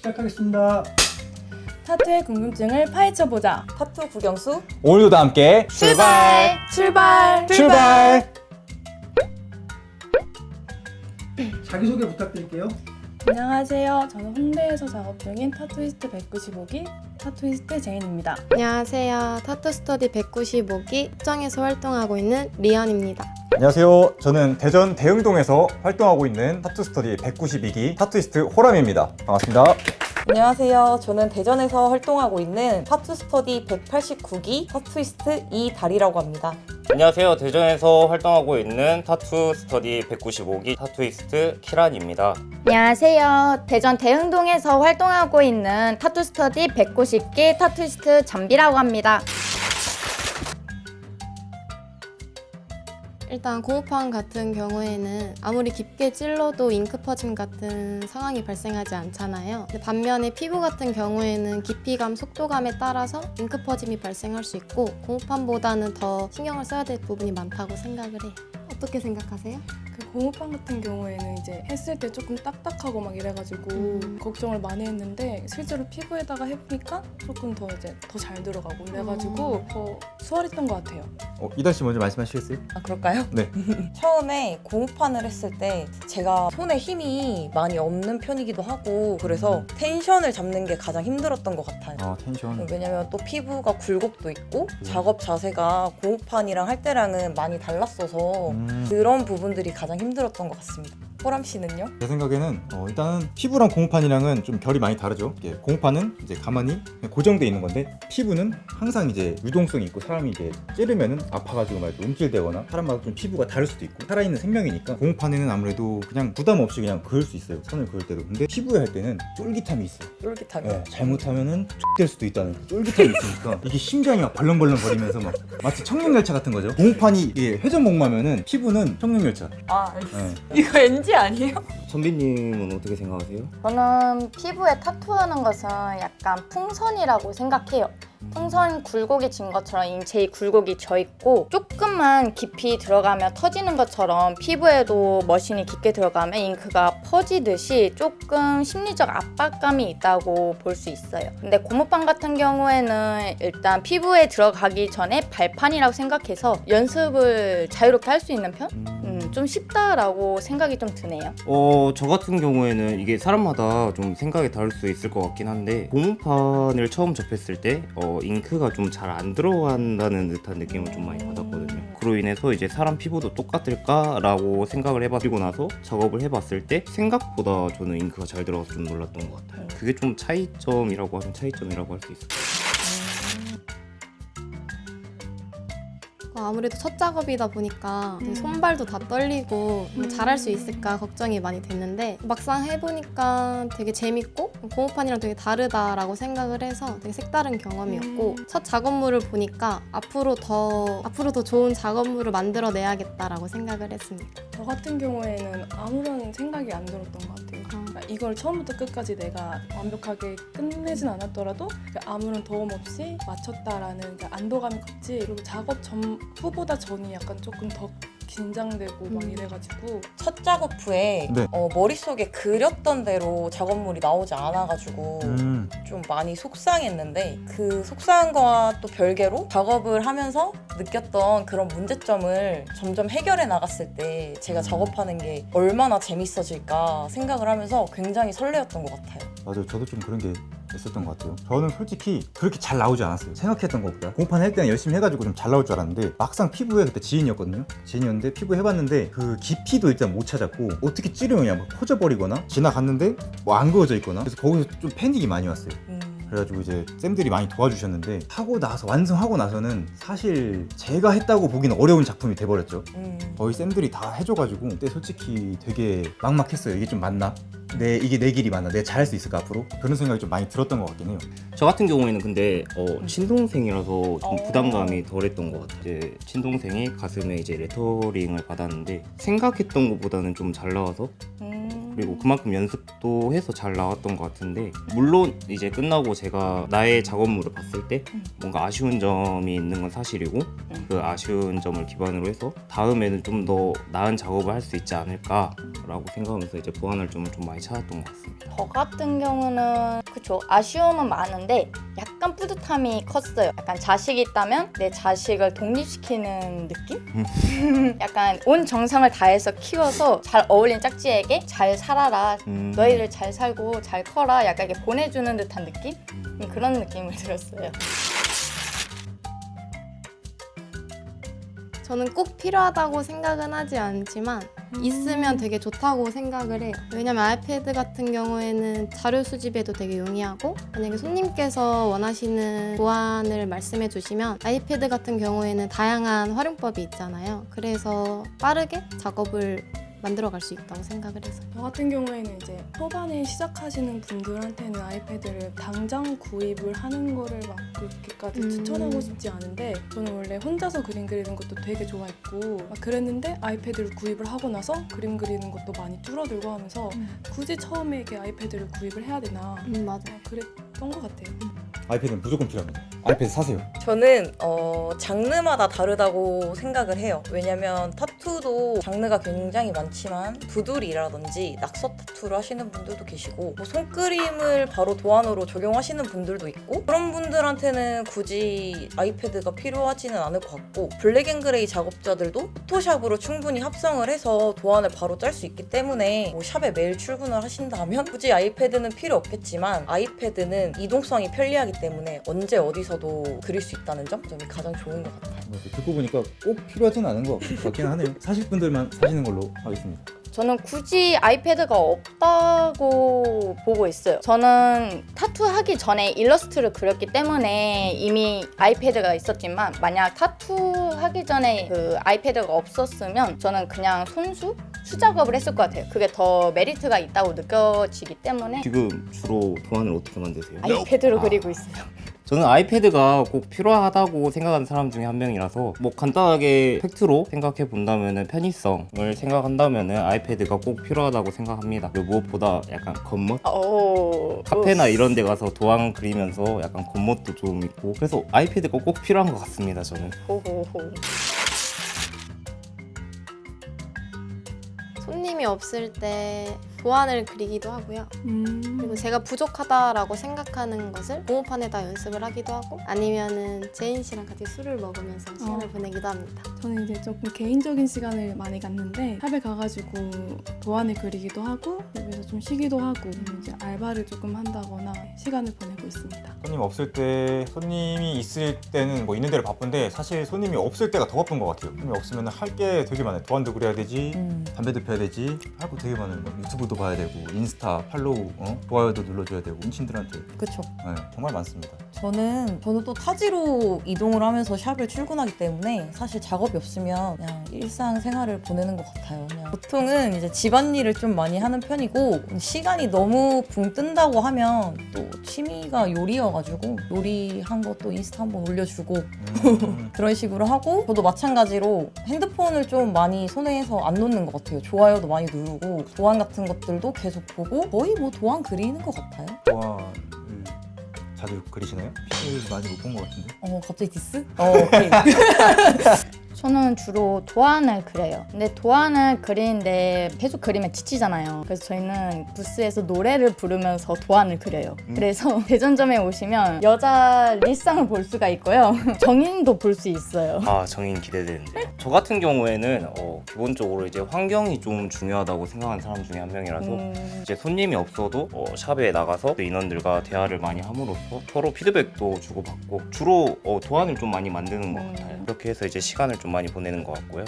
시작하겠습니다. 타투의 궁금증을 파헤쳐보자. 타투 국영수 오늘도 다 함께 출발! 출발! 자기소개 부탁드릴게요. 안녕하세요. 저는 홍대에서 작업 중인 타투이스트 195기 타투이스트 제인입니다. 안녕하세요. 타투스터디 195기 합정에서 활동하고 있는 리언입니다. 안녕하세요. 저는 대전 대흥동에서 활동하고 있는 타투스터디 192기 타투이스트 호람입니다. 반갑습니다. 안녕하세요. 저는 대전에서 활동하고 있는 타투 스터디 189기 타투이스트 이다리라고 합니다. 안녕하세요. 대전에서 활동하고 있는 타투 스터디 195기 타투이스트 키란입니다. 안녕하세요. 대전 대흥동에서 활동하고 있는 타투 스터디 190기 타투이스트 잠비라고 합니다. 일단 고무판 같은 경우에는 아무리 깊게 찔러도 잉크 퍼짐 같은 상황이 발생하지 않잖아요. 근데 반면에 피부 같은 경우에는 깊이감, 속도감에 따라서 잉크 퍼짐이 발생할 수 있고 고무판보다는 더 신경을 써야 될 부분이 많다고 생각을 해요. 어떻게 생각하세요? 그 고무판 같은 경우에는 이제 했을 때 조금 딱딱하고 막 이래가지고 걱정을 많이 했는데 실제로 피부에다가 해보니까 조금 더 이제 더 잘 들어가고 이래가지고 더 수월했던 것 같아요. 이단 씨 먼저 말씀하시겠어요? 아, 그럴까요? 네. 처음에 고무판을 했을 때 제가 손에 힘이 많이 없는 편이기도 하고 그래서 텐션을 잡는 게 가장 힘들었던 것 같아요. 텐션. 왜냐면 또 피부가 굴곡도 있고 작업 자세가 고무판이랑 할 때랑은 많이 달랐어서 그런 부분들이 가장 힘들었던 것 같습니다. 호람 씨는요? 제 생각에는 일단은 피부랑 고무판이랑은 좀 결이 많이 다르죠. 고무판은 이제 가만히 고정돼 있는 건데 피부는 항상 이제 유동성이 있고 사람이 이제 찌르면은 아파가지고 막 이렇게 움찔대거나 사람마다 좀 피부가 다를 수도 있고 살아있는 생명이니까 고무판에는 아무래도 그냥 부담 없이 그냥 그을 수 있어요. 선을 그을 때도. 근데 피부에 할 때는 쫄깃함이 있어요. 쫄깃하게. 네, 잘못하면은 X될 수도 있다는 쫄깃함이 있으니까 이게 심장이 막 벌렁벌렁 거리면서 막 마치 청룡열차 같은 거죠. 고무판이 회전목마면은 피부는 청룡열차. 아, 네. 이거 NG 아니에요? 선비님은 어떻게 생각하세요? 저는 피부에 타투하는 것은 약간 풍선이라고 생각해요. 풍선 굴곡이 진 것처럼 제 굴곡이 져 있고 조금만 깊이 들어가면 터지는 것처럼 피부에도 머신이 깊게 들어가면 잉크가 퍼지듯이 조금 심리적 압박감이 있다고 볼 수 있어요. 근데 고무판 같은 경우에는 일단 피부에 들어가기 전에 발판이라고 생각해서 연습을 자유롭게 할 수 있는 편? 좀 쉽다라고 생각이 좀 드네요. 저 같은 경우에는 이게 사람마다 좀 생각이 다를 수 있을 것 같긴 한데 고무판을 처음 접했을 때 잉크가 좀 잘 안 들어간다는 듯한 느낌을 좀 많이 받았거든요. 그로 인해서 이제 사람 피부도 똑같을까라고 생각을 해봤고 나서 작업을 해봤을 때 생각보다 저는 잉크가 잘 들어가서 좀 놀랐던 것 같아요. 그게 좀 차이점이라고 할 수 있어요. 아무래도 첫 작업이다 보니까 손발도 다 떨리고 잘할 수 있을까 걱정이 많이 됐는데 막상 해보니까 되게 재밌고 고무판이랑 되게 다르다라고 생각을 해서 되게 색다른 경험이었고 첫 작업물을 보니까 앞으로 더 좋은 작업물을 만들어내야겠다라고 생각을 했습니다. 저 같은 경우에는 아무런 생각이 안 들었던 것 같아요. 그러니까 이걸 처음부터 끝까지 내가 완벽하게 끝내진 않았더라도 아무런 도움 없이 마쳤다라는 안도감이 컸지. 그리고 작업 후보다 전이 약간 조금 더 긴장되고 막 이래가지고 첫 작업 후에 네. 머릿속에 그렸던 대로 작업물이 나오지 않아가지고 좀 많이 속상했는데 그 속상한 거와 또 별개로 작업을 하면서 느꼈던 그런 문제점을 점점 해결해 나갔을 때 제가 작업하는 게 얼마나 재밌어질까 생각을 하면서 굉장히 설레었던 것 같아요. 맞아요. 저도 좀 그런 게 있었던 것 같아요. 저는 솔직히 그렇게 잘 나오지 않았어요. 생각했던 것보다. 고무판 할 때는 열심히 해가지고 좀 잘 나올 줄 알았는데 막상 피부에 그때 지인이었는데 피부 해봤는데 그 깊이도 일단 못 찾았고 어떻게 찌르면 그냥 막 퍼져버리거나 지나갔는데 뭐 안 그어져 있거나 그래서 거기서 좀 패닉이 많이 왔어요. 그래가지고 이제 쌤들이 많이 도와주셨는데 완성하고 나서는 사실 제가 했다고 보기는 어려운 작품이 돼버렸죠. 거의 쌤들이 다 해줘가지고 그때 솔직히 되게 막막했어요. 이게 좀 맞나? 이게 내 길이 맞나? 내가 잘할 수 있을까 앞으로? 그런 생각이 좀 많이 들었던 것 같긴 해요. 저 같은 경우에는 근데 친동생이라서 좀 부담감이 덜했던 것 같아요. 이제 친동생이 가슴에 이제 레터링을 받았는데 생각했던 것보다는 좀 잘 나와서 그리고 그만큼 연습도 해서 잘 나왔던 것 같은데 물론 이제 끝나고 제가 나의 작업물을 봤을 때 뭔가 아쉬운 점이 있는 건 사실이고 그 아쉬운 점을 기반으로 해서 다음에는 좀 더 나은 작업을 할 수 있지 않을까라고 생각하면서 이제 보완을 좀 많이 찾았던 것 같습니다. 저 같은 경우는 그쵸, 아쉬움은 많은데 약간 뿌듯함이 컸어요. 약간 자식이 있다면 내 자식을 독립시키는 느낌? 약간 온 정성을 다해서 키워서 잘 어울린 짝지에게 잘 살아라, 너희들 잘 살고 잘 커라, 약간 이렇게 보내주는 듯한 느낌? 그런 느낌을 들었어요. 저는 꼭 필요하다고 생각은 하지 않지만 있으면 되게 좋다고 생각을 해요. 왜냐면 아이패드 같은 경우에는 자료 수집에도 되게 용이하고 만약에 손님께서 원하시는 보안을 말씀해 주시면 아이패드 같은 경우에는 다양한 활용법이 있잖아요. 그래서 빠르게 작업을 만들어갈 수 있다고 생각을 해서. 저 같은 경우에는 이제 초반에 시작하시는 분들한테는 아이패드를 당장 구입을 하는 거를 막 그렇게까지 추천하고 싶지 않은데 저는 원래 혼자서 그림 그리는 것도 되게 좋아했고 막 그랬는데 아이패드를 구입을 하고 나서 그림 그리는 것도 많이 줄어들고 하면서 굳이 처음에 이렇게 아이패드를 구입을 해야 되나 맞아. 그랬던 것 같아요. 아이패드는 무조건 필요합니다. 아이패드 사세요. 저는 장르마다 다르다고 생각을 해요. 왜냐면 타투도 장르가 굉장히 많지만 부두리라든지 낙서 타투를 하시는 분들도 계시고 뭐 손그림을 바로 도안으로 적용하시는 분들도 있고 그런 분들한테는 굳이 아이패드가 필요하지는 않을 것 같고 블랙앤그레이 작업자들도 포토샵으로 충분히 합성을 해서 도안을 바로 짤 수 있기 때문에 뭐 샵에 매일 출근을 하신다면 굳이 아이패드는 필요 없겠지만 아이패드는 이동성이 편리하기 때문에 언제 어디서도 그릴 수 있다는 점이 가장 좋은 것 같아요. 듣고 보니까 꼭 필요하진 않은 것 같긴 하네요. 사실 분들만 사시는 걸로 하겠습니다. 저는 굳이 아이패드가 없다고 보고 있어요. 저는 타투 하기 전에 일러스트를 그렸기 때문에 이미 아이패드가 있었지만 만약 타투 하기 전에 그 아이패드가 없었으면 저는 그냥 수작업을 했을 것 같아요. 그게 더 메리트가 있다고 느껴지기 때문에 지금 주로 도안을 어떻게 만드세요? 아이패드로 그리고 있어요. 저는 아이패드가 꼭 필요하다고 생각하는 사람 중에 한 명이라서 뭐 간단하게 팩트로 생각해 본다면은 편의성을 생각한다면은 아이패드가 꼭 필요하다고 생각합니다. 그리고 무엇보다 약간 겉멋? 카페나 이런 데 가서 도안 그리면서 약간 겉멋도 좀 있고 그래서 아이패드가 꼭 필요한 것 같습니다. 저는. 호호호. 손님이 없을 때 도안을 그리기도 하고요. 그리고 제가 부족하다라고 생각하는 것을 공모판에다 연습을 하기도 하고 아니면은 제인 씨랑 같이 술을 먹으면서 시간을 보내기도 합니다. 저는 이제 조금 개인적인 시간을 많이 갖는데 샵에 가가지고 도안을 그리기도 하고 집에서 좀 쉬기도 하고 이제 알바를 조금 한다거나 시간을 보내고 있습니다. 손님 없을 때, 손님이 있을 때는 뭐 있는 대로 바쁜데 사실 손님이 없을 때가 더 바쁜 것 같아요. 손님이 없으면 할 게 되게 많아요. 도안도 그려야 되지, 담배도 피워야 되지, 할 거 되게 많아요. 뭐 유튜브도 봐야 되고, 인스타 팔로우, 좋아요도 눌러줘야 되고, 음친들한테 그쵸. 네, 정말 많습니다. 저는 또 타지로 이동을 하면서 샵을 출근하기 때문에 사실 작업이 없으면 그냥 일상생활을 보내는 것 같아요. 그냥 보통은 이제 집안일을 좀 많이 하는 편이고 시간이 너무 붕 뜬다고 하면 또 취미가 요리여가지고 요리한 것도 인스타 한번 올려주고 그런 식으로 하고 저도 마찬가지로 핸드폰을 좀 많이 손에서 안 놓는 것 같아요. 좋아요도 많이 누르고 도안 같은 것들도 계속 보고 거의 뭐 도안 그리는 것 같아요. 도안을 자주 그리시나요? 피를 많이 못 본 것 같은데. 갑자기 디스? 오케이. 저는 주로 도안을 그려요. 근데 도안을 그리는데 계속 그리면 지치잖아요. 그래서 저희는 부스에서 노래를 부르면서 도안을 그려요. 그래서 대전점에 오시면 여자 일상을 볼 수가 있고요. 정인도 볼 수 있어요. 아, 정인 기대되는데. 저 같은 경우에는 기본적으로 이제 환경이 좀 중요하다고 생각하는 사람 중에 한 명이라서 이제 손님이 없어도 샵에 나가서 인원들과 대화를 많이 함으로써 서로 피드백도 주고받고 주로 도안을 좀 많이 만드는 것 같아요. 그렇게 해서 이제 시간을 좀 많이 보내는 것 같고요.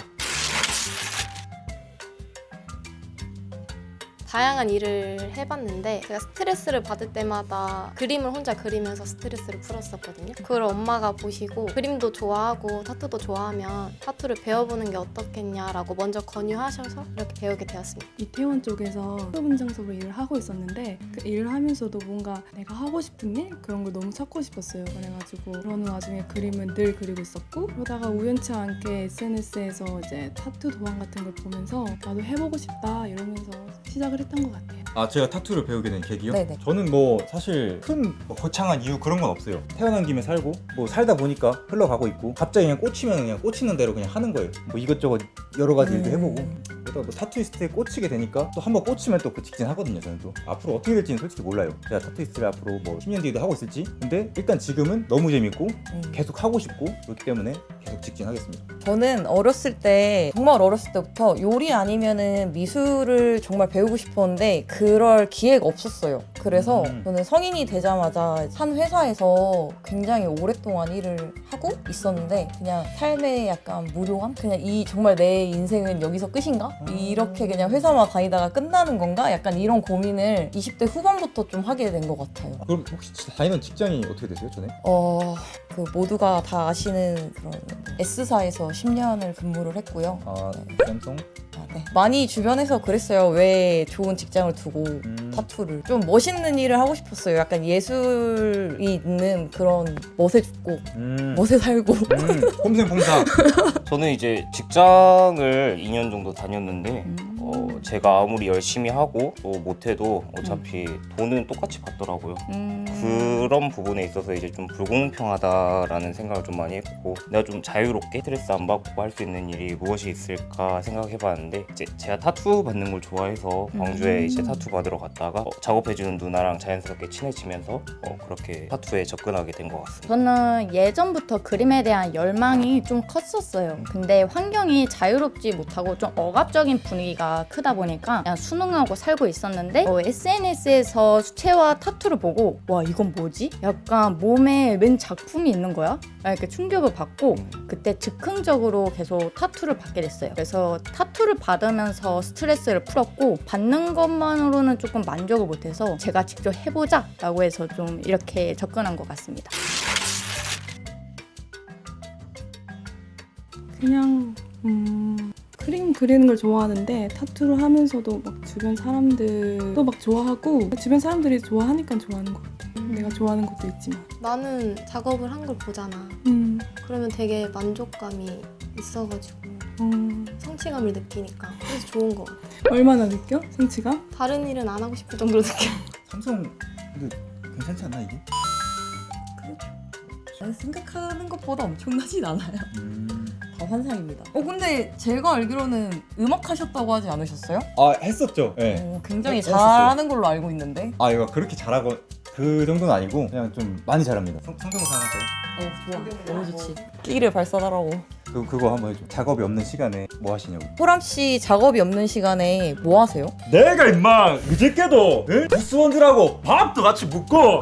다양한 일을 해봤는데 제가 스트레스를 받을 때마다 그림을 혼자 그리면서 스트레스를 풀었었거든요. 그걸 엄마가 보시고 그림도 좋아하고 타투도 좋아하면 타투를 배워보는 게 어떻겠냐라고 먼저 권유하셔서 이렇게 배우게 되었습니다. 이태원 쪽에서 소분장소로 일을 하고 있었는데 그 일을 하면서도 뭔가 내가 하고 싶은 일? 그런 걸 너무 찾고 싶었어요. 그래가지고 그러는 와중에 그림은 늘 그리고 있었고 그러다가 우연치 않게 SNS에서 이제 타투 도안 같은 걸 보면서 나도 해보고 싶다 이러면서 시작을 했던 것 같아요. 아 제가 타투를 배우게 된 계기요? 네네. 저는 뭐 사실 큰 거창한 이유 그런 건 없어요. 태어난 김에 살고 뭐 살다 보니까 흘러가고 있고 갑자기 그냥 꽂히면 그냥 꽂히는 대로 그냥 하는 거예요. 뭐 이것저것 여러 가지 일도 해보고 그러다 뭐 타투이스트에 꽂히게 되니까 또 한번 꽂히면 또 그 직진하거든요. 저는 또 앞으로 어떻게 될지는 솔직히 몰라요. 제가 타투이스트를 앞으로 뭐 10년 뒤에도 하고 있을지. 근데 일단 지금은 너무 재밌고 계속 하고 싶고 그렇기 때문에 계속 직진하겠습니다. 저는 어렸을 때 정말 어렸을 때부터 요리 아니면은 미술을 정말 배우고 싶었는데 그럴 기회가 없었어요. 그래서 저는 성인이 되자마자 한 회사에서 굉장히 오랫동안 일을 하고 있었는데 그냥 삶의 약간 무료함? 그냥 이 정말 내 인생은 여기서 끝인가? 이렇게 그냥 회사만 다니다가 끝나는 건가? 약간 이런 고민을 20대 후반부터 좀 하게 된 것 같아요. 그럼 혹시 다니던 직장이 어떻게 되세요? 전에? 그 모두가 다 아시는 그런 S사에서 10년을 근무를 했고요. 아 샘송? 네. 많이 주변에서 그랬어요. 왜 좋은 직장을 두고 타투를. 좀 멋있는 일을 하고 싶었어요. 약간 예술이 있는 그런 멋에 죽고 멋에 살고. 폼생폼사. 저는 이제 직장을 2년 정도 다녔는데 제가 아무리 열심히 하고 또 못해도 어차피 돈은 똑같이 받더라고요. 그런 부분에 있어서 이제 좀 불공평하다라는 생각을 좀 많이 했고 내가 좀 자유롭게 스트레스 안 받고 할 수 있는 일이 무엇이 있을까 생각해봤는데 이제 제가 타투 받는 걸 좋아해서 광주에 이제 타투 받으러 갔다가 작업해주는 누나랑 자연스럽게 친해지면서 그렇게 타투에 접근하게 된 것 같습니다. 저는 예전부터 그림에 대한 열망이 좀 컸었어요. 근데 환경이 자유롭지 못하고 좀 억압적인 분위기가 크다 보니까 그냥 수능하고 살고 있었는데 SNS에서 수채화 타투를 보고 와 이건 뭐지? 약간 몸에 웬 작품이 있는 거야? 이렇게 충격을 받고 그때 즉흥적으로 계속 타투를 받게 됐어요. 그래서 타투를 받으면서 스트레스를 풀었고 받는 것만으로는 조금 만족을 못해서 제가 직접 해보자 라고 해서 좀 이렇게 접근한 것 같습니다. 그냥 그림 그리는 걸 좋아하는데 타투를 하면서도 막 주변 사람들도 막 좋아하고 주변 사람들이 좋아하니까 좋아하는 것 같아. 내가 좋아하는 것도 있지만. 나는 작업을 한 걸 보잖아. 그러면 되게 만족감이 있어가지고 성취감을 느끼니까 그래서 좋은 거 같아. 얼마나 느껴? 성취감? 다른 일은 안 하고 싶을 정도로 느껴. 삼성 근데 괜찮지 않나 이게? 생각하는 것보다 엄청나진 않아요. 다 환상입니다. 근데 제가 알기로는 음악 하셨다고 하지 않으셨어요? 아 했었죠. 네. 굉장히 했었어요. 잘하는 걸로 알고 있는데. 아 이거 그렇게 잘하고 그 정도는 아니고 그냥 좀 많이 잘합니다. 성대모사 할까요? 좋아. 너무 좋지. 끼를 발산하라고. 그거 한번 해줘. 작업이 없는 시간에 뭐 하시냐고. 호람 씨 작업이 없는 시간에 뭐 하세요? 내가 임마 그저께도 부스원들하고 밥도 같이 먹고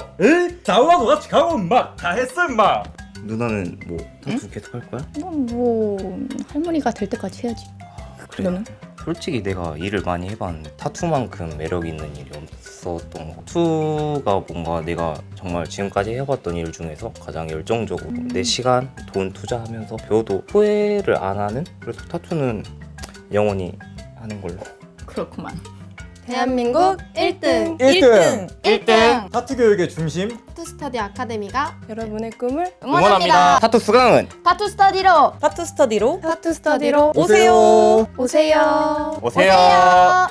사우나도 같이 가고 임마 다 했어 임마. 누나는 뭐 타투 계속 할 거야? 뭐 할머니가 될 때까지 해야지. 그래. 너는? 솔직히 내가 일을 많이 해봤는데 타투만큼 매력 있는 일이 없었던 것. 타투가 뭔가 내가 정말 지금까지 해봤던 일 중에서 가장 열정적으로 내 시간, 돈 투자하면서 배워도 후회를 안 하는? 그래서 타투는 영원히 하는 걸로. 그렇구만. 대한민국 1등 1등! 타투 교육의 중심. 타투 스터디 아카데미가 여러분의 꿈을 응원합니다. 타투 수강은 타투 스터디로 타투 스터디로 타투 스터디로 오세요. 오세요. 오세요.